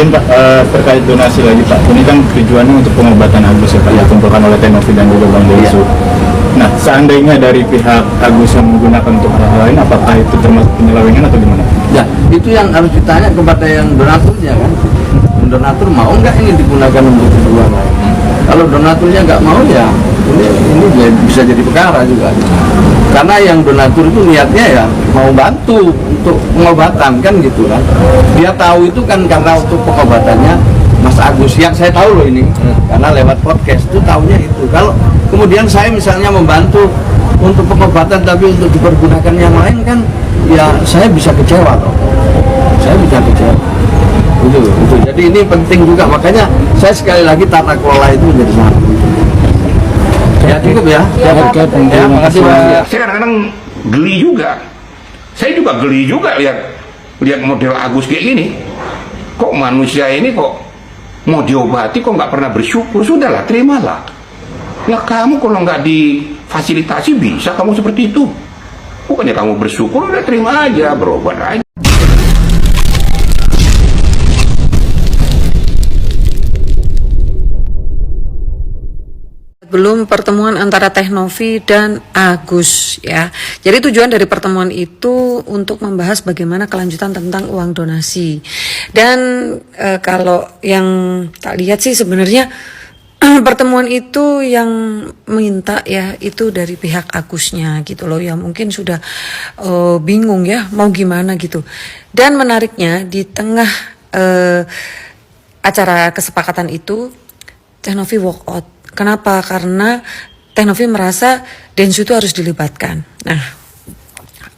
Izin Pak, terkait donasi lagi Pak. Ini kan tujuannya untuk pengobatan Agus ya Pak, yang dikumpulkan oleh Tenovi dan juga Bang Densu. Nah, seandainya dari pihak Agus yang menggunakan untuk hal lain, apakah itu termasuk penyelewengan atau gimana? Ya, itu yang harus ditanya kepada yang donaturnya kan. Donatur mau nggak ini digunakan untuk tujuan lain? Kalau donaturnya nggak mau ya, ini bisa jadi perkara juga. Karena yang donatur itu niatnya ya mau bantu untuk pengobatan kan gitu kan. Dia tahu itu kan karena untuk pengobatannya Mas Agus yang saya tahu loh ini, karena lewat podcast itu tahunya itu. Kalau kemudian saya misalnya membantu untuk pengobatan tapi untuk dipergunakan yang lain kan, ya saya bisa kecewa loh. Saya bisa kecewa. Itu. Jadi ini penting juga, makanya saya sekali lagi tata kelola itu menjadi sangat penting. Ya cukup ya. Ya, makasih Mas. Saya kadang-kadang geli juga. Saya juga geli juga lihat model Agus kayak gini. Kok manusia ini kok mau diobati kok nggak pernah bersyukur? Sudahlah, terimalah. Ya kamu kalau nggak difasilitasi bisa kamu seperti itu. Bukannya kamu bersyukur, udah terima aja, berobat aja. Belum pertemuan antara Tenovi dan Agus ya. Jadi tujuan dari pertemuan itu untuk membahas bagaimana kelanjutan tentang uang donasi. Dan kalau yang tak lihat sih sebenarnya pertemuan itu yang minta ya itu dari pihak Agusnya gitu loh, ya mungkin sudah bingung ya mau gimana gitu. Dan menariknya di tengah acara kesepakatan itu Tenovi walk out. Kenapa? Karena Tenovi merasa Densu itu harus dilibatkan. Nah,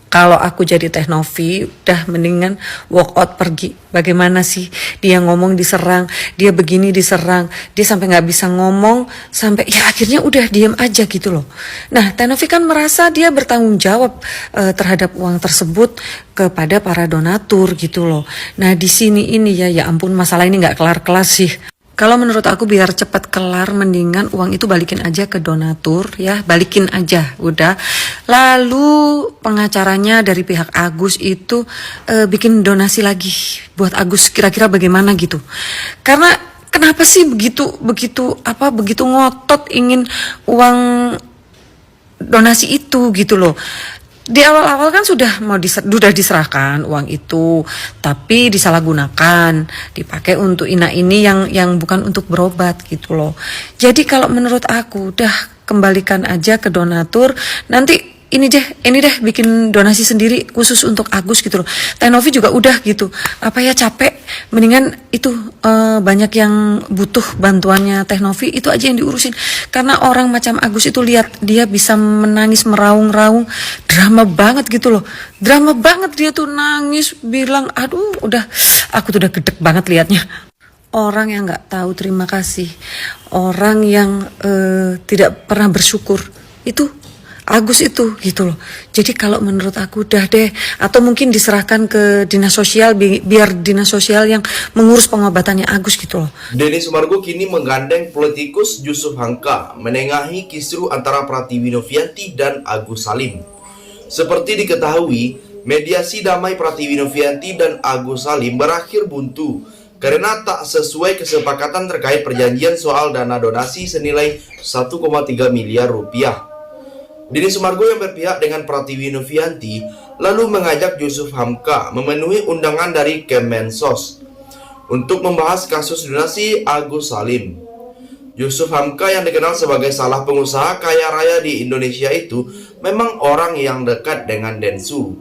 kalau aku jadi Tenovi, udah mendingan walk out pergi. Bagaimana sih dia ngomong diserang, dia begini diserang, dia sampai nggak bisa ngomong, sampai ya akhirnya udah diam aja gitu loh. Nah, Tenovi kan merasa dia bertanggung jawab terhadap uang tersebut kepada para donatur gitu loh. Nah, di sini ini ya ampun, masalah ini nggak kelar-kelar sih. Kalau menurut aku biar cepat kelar mendingan uang itu balikin aja ke donatur ya, balikin aja udah. Lalu pengacaranya dari pihak Agus itu bikin donasi lagi buat Agus, kira-kira bagaimana gitu. Karena kenapa sih begitu ngotot ingin uang donasi itu gitu loh. Di awal-awal kan sudah diserahkan uang itu, tapi disalahgunakan, dipakai untuk ini yang bukan untuk berobat gitu loh. Jadi kalau menurut aku udah kembalikan aja ke donatur, nanti ini deh bikin donasi sendiri khusus untuk Agus gitu loh. Tenovi juga udah gitu, capek, mendingan itu banyak yang butuh bantuannya Tenovi, itu aja yang diurusin. Karena orang macam Agus itu lihat dia bisa menangis meraung-raung, drama banget gitu loh. Drama banget dia tuh nangis, bilang aduh aku tuh udah gedek banget liatnya. Orang yang nggak tahu terima kasih, orang yang tidak pernah bersyukur, itu Agus itu gitu loh. Jadi kalau menurut aku udah deh, atau mungkin diserahkan ke dinas sosial biar dinas sosial yang mengurus pengobatannya Agus gitu loh. Denny Sumargo kini menggandeng politikus Yusuf Hamka menengahi kisru antara Pratiwi Novianti dan Agus Salim. Seperti diketahui, mediasi damai Pratiwi Novianti dan Agus Salim berakhir buntu karena tak sesuai kesepakatan terkait perjanjian soal dana donasi senilai 1,3 miliar rupiah. Denny Sumargo yang berpihak dengan Pratiwi Novianti lalu mengajak Yusuf Hamka memenuhi undangan dari Kemensos untuk membahas kasus donasi Agus Salim. Yusuf Hamka yang dikenal sebagai salah pengusaha kaya raya di Indonesia itu memang orang yang dekat dengan Densu.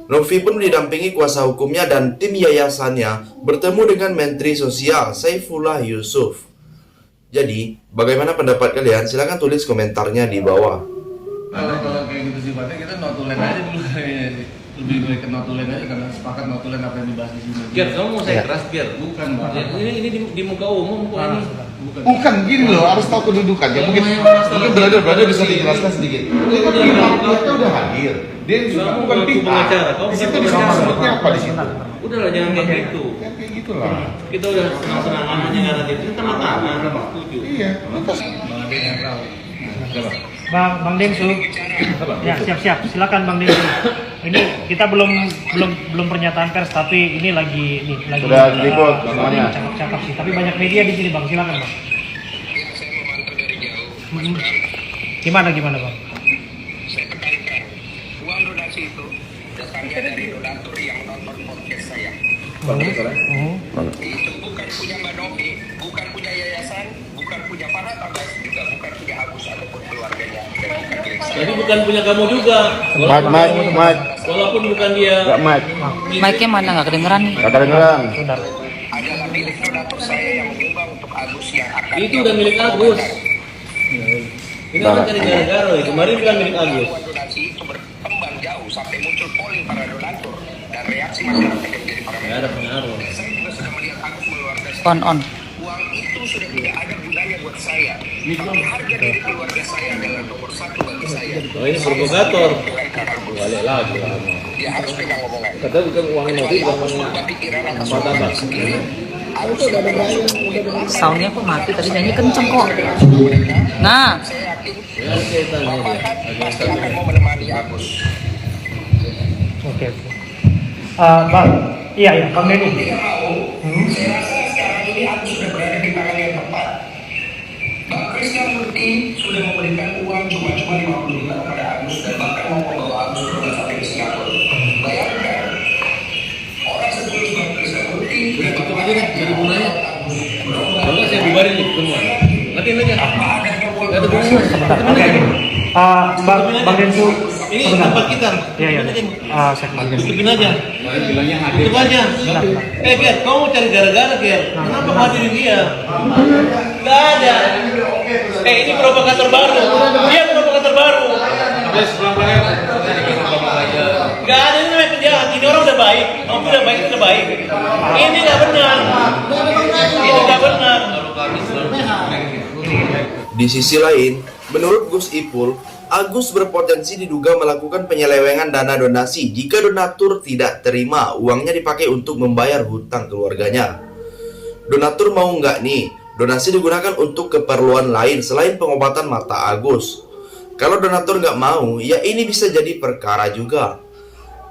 Novi pun didampingi kuasa hukumnya dan tim yayasannya bertemu dengan Menteri Sosial Saifullah Yusuf. Jadi, bagaimana pendapat kalian? Silahkan tulis komentarnya di bawah. Kalau kayak gitu sifatnya kita notulen aja dulu kayaknya sih. Lebih baik ke notulen aja karena sepakat notulen apa yang dibahas di sini. Biar kamu mau saya keras biar. Bukan, Pak. Ini di muka umum kok ini. Bukan gini loh, harus tahu kedudukannya. Mungkin brother bisa dijelaskan sedikit. Ini kan pihaknya udah hadir. Dia juga bukan pihak. Di situ disebutnya apa di situ? Udahlah jangan kayak gitu. Kayak gitulah. Kita udah senang-senangan aja nggak ada itu tanda tangan. Setuju. Iya. Bang Ade yang tahu. Bang Densu. Ya, siap. Silakan Bang Densu. Ini kita belum pernyataan pers, tapi ini lagi Sudah diliput semuanya. Cakap sih, tapi banyak media di sini Bang. Silakan Bang. Gimana Bang? Saya tekankan, uang donasi itu datangnya dari donatur yang nonton podcast saya. Itu bukan punya Mbak Novi, bukan punya yayasan, bukan punya para tabas, juga bukan punya Agus ataupun keluarganya. Dan bukan milik saya. Jadi bukan punya kamu juga. Mat. Walaupun bukan dia. Mat. Mic-nya mana nggak kedengeran nih? Kata dengeran. Adalah milik donatur saya yang menyumbang untuk Agus yang akan Itu udah milik Agus. Ini orang cari gara-gara. Kemarin bilang milik Agus. donasi itu berkembang jauh sampai muncul polling para donatur dan reaksi masyarakat yang menjadi para Nggak ada pengaruh. Saya juga sudah melihat Agus mengeluarkan On. uang itu sudah tidak ada gunanya buat saya. Tapi harga diri keluarga saya adalah nomor satu bagi saya. Oh, ini provokator. Balik lagi. Dia harus pegang omongan. Kata bukan uangnya Novi, bukan uangnya Berubah pikiran atas Martabak. omongan sendiri. Agus sudah Soundnya kok mati tadi nyanyi kenceng kok. Nah, saya yakin Ya, setannya dia. pasti akan mau menemani Agus. Oke. Bang. Iya, Bang Denny. Saya rasa sekarang ini Agus sudah berada di tangan yang tepat. Bang Krisnamurti sudah memberikan uang cuma-cuma 50 juta kepada Agus dan bahkan mau membawa Agus berobat sampai ke Singapura. Bayangkan, orang seperti Bang Krisnamurti Udah tutup aja deh, jadi gunanya. Kalau nggak saya bubarin nih semua. Matiin aja. Nggak ada gunanya. Oke. Bang Densu. Ini tempat kita. Iya. Tutupin aja. Tutup aja. Ger, kamu mau cari gara-gara, Ger. Kenapa mau hadirin dia? Nggak ada. Ini provokator baru. Dia provokator baru. Nggak ada, ini namanya penjahat. Ini orang udah baik. Kamu udah baik, udah baik. Ini nggak benar. Ini nggak benar. Di sisi lain, menurut Gus Ipul, Agus berpotensi diduga melakukan penyelewengan dana donasi jika donatur tidak terima uangnya dipakai untuk membayar hutang keluarganya. Donatur mau nggak nih, donasi digunakan untuk keperluan lain selain pengobatan mata Agus. Kalau donatur nggak mau, ya ini bisa jadi perkara juga.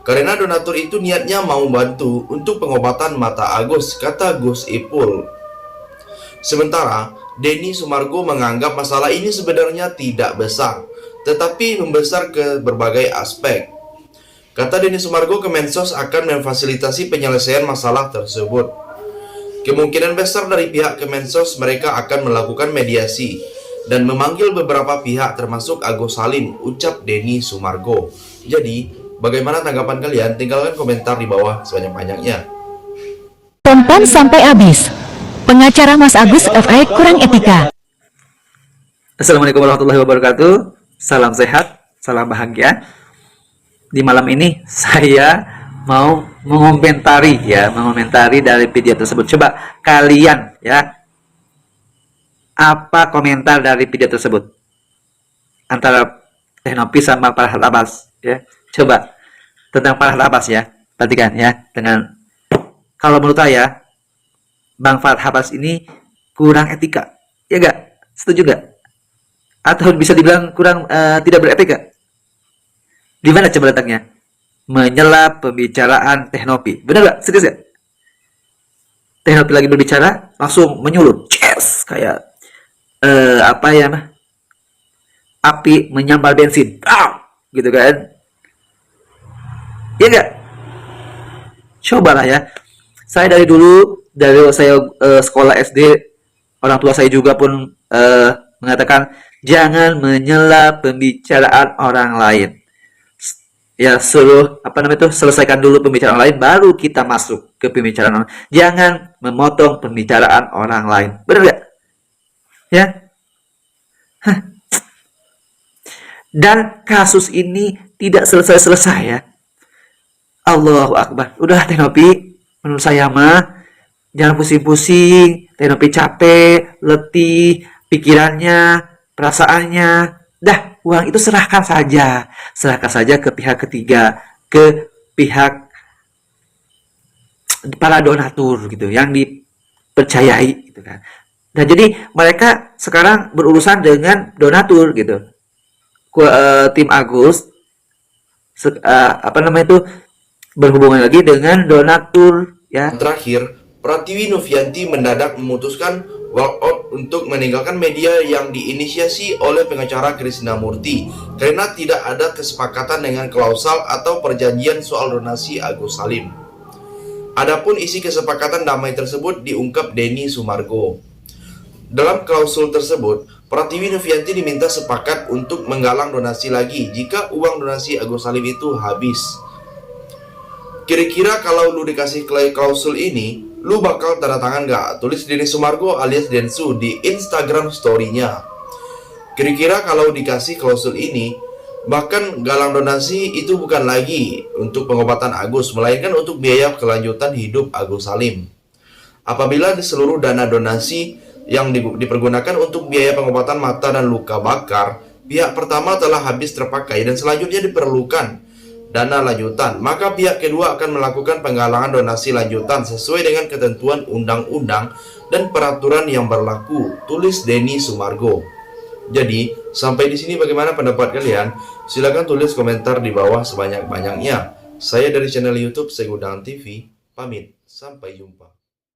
Karena donatur itu niatnya mau bantu untuk pengobatan mata Agus, kata Gus Ipul. Sementara, Denny Sumargo menganggap masalah ini sebenarnya tidak besar, tetapi membesar ke berbagai aspek. Kata Denny Sumargo, Kemensos akan memfasilitasi penyelesaian masalah tersebut. Kemungkinan besar dari pihak Kemensos mereka akan melakukan mediasi dan memanggil beberapa pihak termasuk Agus Salim, ucap Denny Sumargo. Jadi, bagaimana tanggapan kalian? Tinggalkan komentar di bawah sebanyak-banyaknya. Tonton sampai habis. Pengacara Mas Agus FI kurang etika. Assalamualaikum warahmatullahi wabarakatuh. Salam sehat, salam bahagia. Di malam ini saya mau mengomentari dari video tersebut. Coba kalian apa komentar dari video tersebut antara Teh Novi sama Farhat Abbas Coba tentang Farhat Abbas perhatikan dengan kalau menurut saya Bang Farhat Abbas ini kurang etika, ya gak? Setuju gak? Atau bisa dibilang kurang tidak beretika? Di mana coba letaknya? Menyela pembicaraan Teh Novi, bener gak? Serius gak? Teh Novi lagi berbicara langsung menyulut, kayak api menyambar bensin, gitu kan? Ya gak? Cobalah Saya dari dulu, dari saya sekolah SD, orang tua saya juga pun mengatakan jangan menyela pembicaraan orang lain. Selesaikan dulu pembicaraan lain, baru kita masuk ke pembicaraan orang. Jangan memotong pembicaraan orang lain. Benar gak? Dan kasus ini tidak selesai-selesai Allahu Akbar. Udah Teh Novi, menurut saya mah jangan pusing-pusing. Teh Novi capek, letih, pikirannya, perasaannya. Dah, uang itu serahkan saja ke pihak ketiga, ke pihak para donatur gitu, yang dipercayai gitu kan. Nah, jadi mereka sekarang berurusan dengan donatur gitu. tim Agus berhubungan lagi dengan donatur ya. Terakhir, Pratiwi Novianti mendadak memutuskan walkout untuk meninggalkan media yang diinisiasi oleh pengacara Krisnamurti karena tidak ada kesepakatan dengan klausal atau perjanjian soal donasi Agus Salim. Adapun isi kesepakatan damai tersebut diungkap Denny Sumargo. Dalam klausul tersebut, Pratiwi Novianti diminta sepakat untuk menggalang donasi lagi jika uang donasi Agus Salim itu habis. Kira-kira kalau lu dikasih klausul ini, lu bakal tanda tangan gak? Tulis Denny Sumargo alias Densu di Instagram story-nya. Kira-kira kalau dikasih klausul ini, bahkan galang donasi itu bukan lagi untuk pengobatan Agus, melainkan untuk biaya kelanjutan hidup Agus Salim. Apabila di seluruh dana donasi yang dipergunakan untuk biaya pengobatan mata dan luka bakar, pihak pertama telah habis terpakai dan selanjutnya diperlukan dana lanjutan, maka pihak kedua akan melakukan penggalangan donasi lanjutan sesuai dengan ketentuan undang-undang dan peraturan yang berlaku, tulis Denny Sumargo. Jadi, sampai di sini bagaimana pendapat kalian? Silahkan tulis komentar di bawah sebanyak-banyaknya. Saya dari channel YouTube Segudahan TV, pamit. Sampai jumpa.